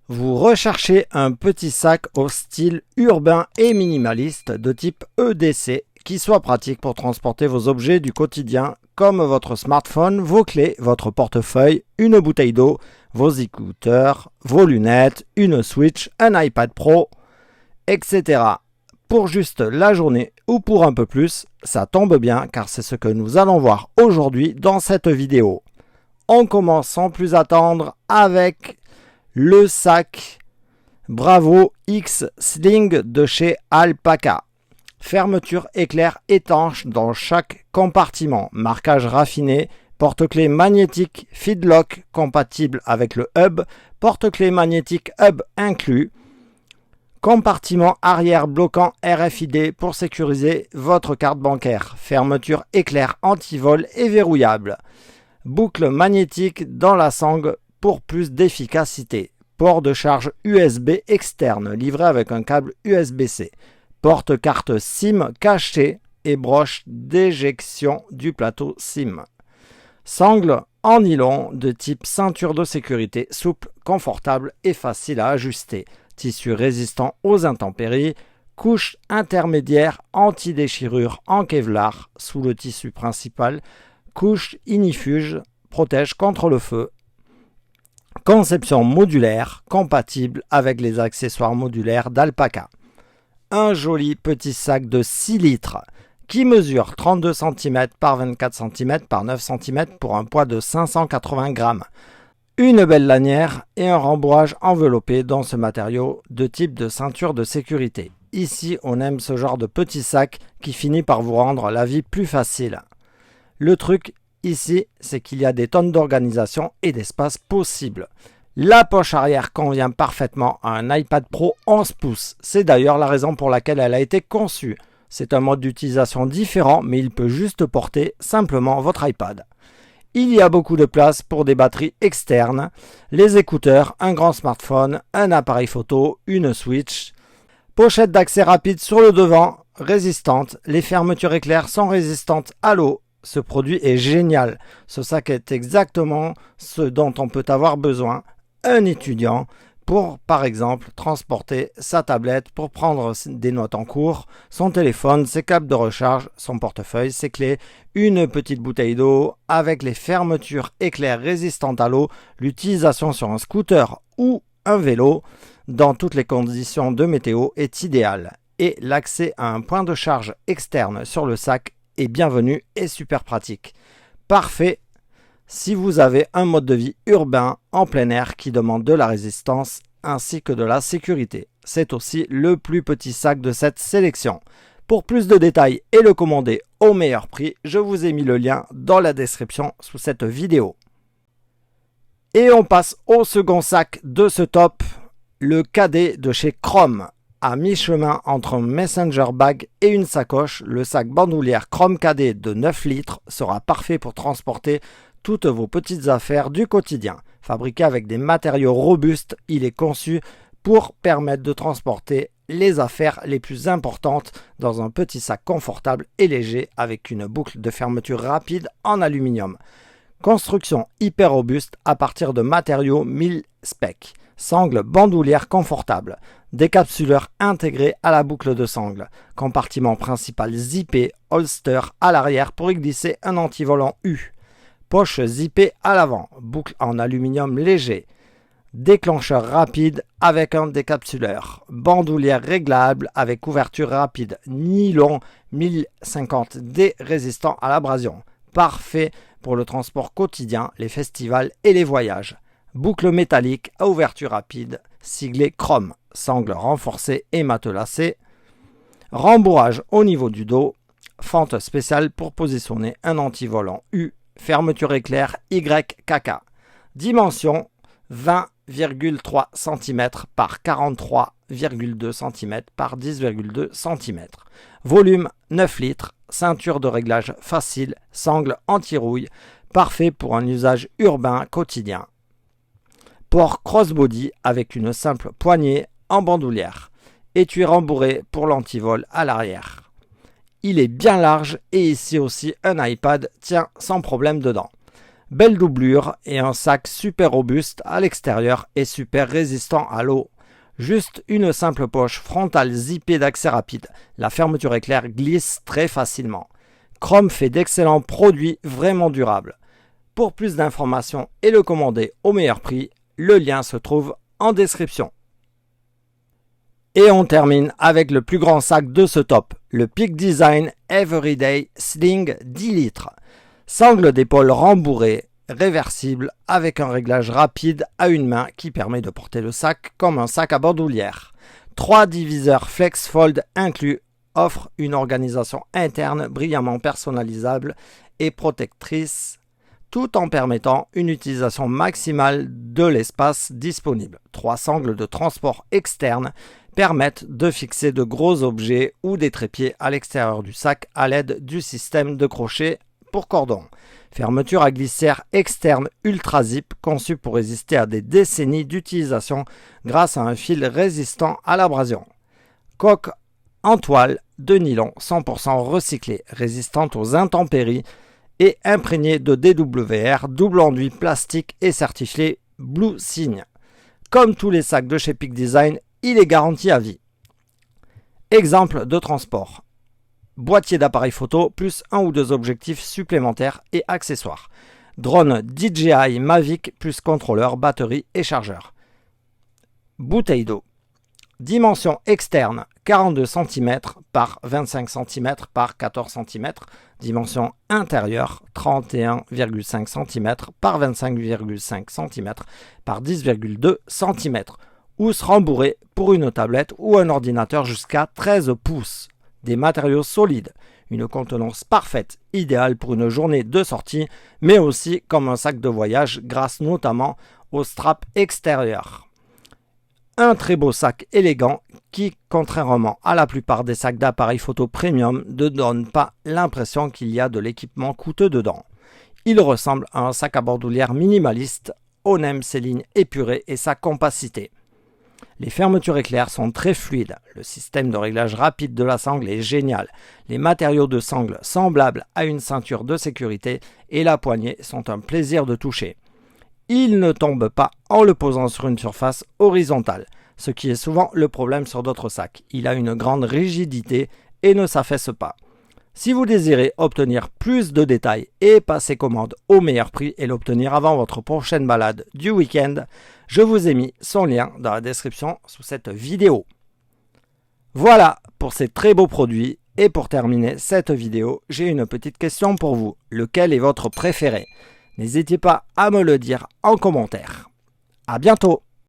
Vous recherchez un petit sac au style urbain et minimaliste de type EDC qui soit pratique pour transporter vos objets du quotidien comme votre smartphone, vos clés, votre portefeuille, une bouteille d'eau, vos écouteurs, vos lunettes, une Switch, un iPad Pro, etc. Pour juste la journée ou pour un peu plus, ça tombe bien car c'est ce que nous allons voir aujourd'hui dans cette vidéo. On commence sans plus attendre avec le sac Bravo X Sling de chez Alpaca. Fermeture éclair étanche dans chaque compartiment. Marquage raffiné. Porte-clés magnétique Feedlock compatible avec le hub. Porte-clés magnétique hub inclus. Compartiment arrière bloquant RFID pour sécuriser votre carte bancaire. Fermeture éclair anti-vol et verrouillable. Boucle magnétique dans la sangle pour plus d'efficacité. Port de charge USB externe livré avec un câble USB-C. Porte-carte SIM caché et broche d'éjection du plateau SIM. Sangle en nylon de type ceinture de sécurité souple, confortable et facile à ajuster. Tissu résistant aux intempéries. Couche intermédiaire anti-déchirure en Kevlar sous le tissu principal. Couche inifuge protège contre le feu. Conception modulaire, compatible avec les accessoires modulaires d'Alpaca. Un joli petit sac de 6 litres qui mesure 32 cm par 24 cm par 9 cm pour un poids de 580 grammes. Une belle lanière et un rembourrage enveloppé dans ce matériau de type de ceinture de sécurité. Ici, on aime ce genre de petit sac qui finit par vous rendre la vie plus facile. Le truc ici, c'est qu'il y a des tonnes d'organisation et d'espace possible. La poche arrière convient parfaitement à un iPad Pro 11 pouces. C'est d'ailleurs la raison pour laquelle elle a été conçue. C'est un mode d'utilisation différent, mais il peut juste porter simplement votre iPad. Il y a beaucoup de place pour des batteries externes, les écouteurs, un grand smartphone, un appareil photo, une Switch. Pochette d'accès rapide sur le devant, résistante. Les fermetures éclair sont résistantes à l'eau. Ce produit est génial. Ce sac est exactement ce dont on peut avoir besoin. Un étudiant pour, par exemple, transporter sa tablette pour prendre des notes en cours, son téléphone, ses câbles de recharge, son portefeuille, ses clés, une petite bouteille d'eau avec les fermetures éclair résistantes à l'eau, l'utilisation sur un scooter ou un vélo dans toutes les conditions de météo est idéal. Et l'accès à un point de charge externe sur le sac est bienvenu et super pratique. Parfait si vous avez un mode de vie urbain en plein air qui demande de la résistance ainsi que de la sécurité. C'est aussi le plus petit sac de cette sélection. Pour plus de détails et le commander au meilleur prix, je vous ai mis le lien dans la description sous cette vidéo. Et on passe au second sac de ce top, le cadet de chez Chrome. À mi-chemin entre un messenger bag et une sacoche, le sac bandoulière Chrome cadet de 9 litres sera parfait pour transporter toutes vos petites affaires du quotidien. Fabriqué avec des matériaux robustes, il est conçu pour permettre de transporter les affaires les plus importantes dans un petit sac confortable et léger avec une boucle de fermeture rapide en aluminium. Construction hyper robuste à partir de matériaux 1000 spec. Sangle bandoulière confortable. Décapsuleur intégré à la boucle de sangle. Compartiment principal zippé, holster à l'arrière pour y glisser un antivolant U. Poche zippée à l'avant, boucle en aluminium léger. Déclencheur rapide avec un décapsuleur. Bandoulière réglable avec ouverture rapide. Nylon 1050D résistant à l'abrasion. Parfait pour le transport quotidien, les festivals et les voyages. Boucle métallique à ouverture rapide, siglé Chrome. Sangle renforcée et matelassée. Rembourrage au niveau du dos. Fente spéciale pour positionner un antivolant U. Fermeture éclair YKK. Dimension 20,3 cm par 43,2 cm par 10,2 cm. Volume 9 litres. Ceinture de réglage facile. Sangle anti-rouille. Parfait pour un usage urbain quotidien. Port crossbody avec une simple poignée en bandoulière. Étui rembourré pour l'antivol à l'arrière. Il est bien large et ici aussi un iPad tient sans problème dedans. Belle doublure et un sac super robuste à l'extérieur et super résistant à l'eau. Juste une simple poche frontale zippée d'accès rapide. La fermeture éclair glisse très facilement. Chrome fait d'excellents produits vraiment durables. Pour plus d'informations et le commander au meilleur prix, le lien se trouve en description. Et on termine avec le plus grand sac de ce top, le Peak Design Everyday Sling 10 litres. Sangle d'épaule rembourrée, réversible avec un réglage rapide à une main qui permet de porter le sac comme un sac à bandoulière. 3 diviseurs Flex Fold inclus offrent une organisation interne brillamment personnalisable et protectrice tout en permettant une utilisation maximale de l'espace disponible. 3 sangles de transport externes permettent de fixer de gros objets ou des trépieds à l'extérieur du sac à l'aide du système de crochet pour cordon. Fermeture à glissière externe ultra zip conçue pour résister à des décennies d'utilisation grâce à un fil résistant à l'abrasion. Coque en toile de nylon 100% recyclée, résistante aux intempéries et imprégnée de DWR, double enduit plastique et certifié Blue Sign. Comme tous les sacs de chez Peak Design, il est garanti à vie. Exemple de transport. Boîtier d'appareil photo plus 1 ou 2 objectifs supplémentaires et accessoires. Drone DJI Mavic plus contrôleur, batterie et chargeur. Bouteille d'eau. Dimension externe 42 cm par 25 cm par 14 cm. Dimension intérieure 31,5 cm par 25,5 cm par 10,2 cm. Housse rembourrée pour une tablette ou un ordinateur jusqu'à 13 pouces. Des matériaux solides, une contenance parfaite, idéale pour une journée de sortie, mais aussi comme un sac de voyage grâce notamment au strap extérieur. Un très beau sac élégant qui, contrairement à la plupart des sacs d'appareils photo premium, ne donne pas l'impression qu'il y a de l'équipement coûteux dedans. Il ressemble à un sac à bandoulière minimaliste, on aime ses lignes épurées et sa compacité. Les fermetures éclair sont très fluides, le système de réglage rapide de la sangle est génial, les matériaux de sangle semblables à une ceinture de sécurité et la poignée sont un plaisir de toucher. Il ne tombe pas en le posant sur une surface horizontale, ce qui est souvent le problème sur d'autres sacs. Il a une grande rigidité et ne s'affaisse pas. Si vous désirez obtenir plus de détails et passer commande au meilleur prix et l'obtenir avant votre prochaine balade du week-end, je vous ai mis son lien dans la description sous cette vidéo. Voilà pour ces très beaux produits et pour terminer cette vidéo, j'ai une petite question pour vous. Lequel est votre préféré? N'hésitez pas à me le dire en commentaire. À bientôt!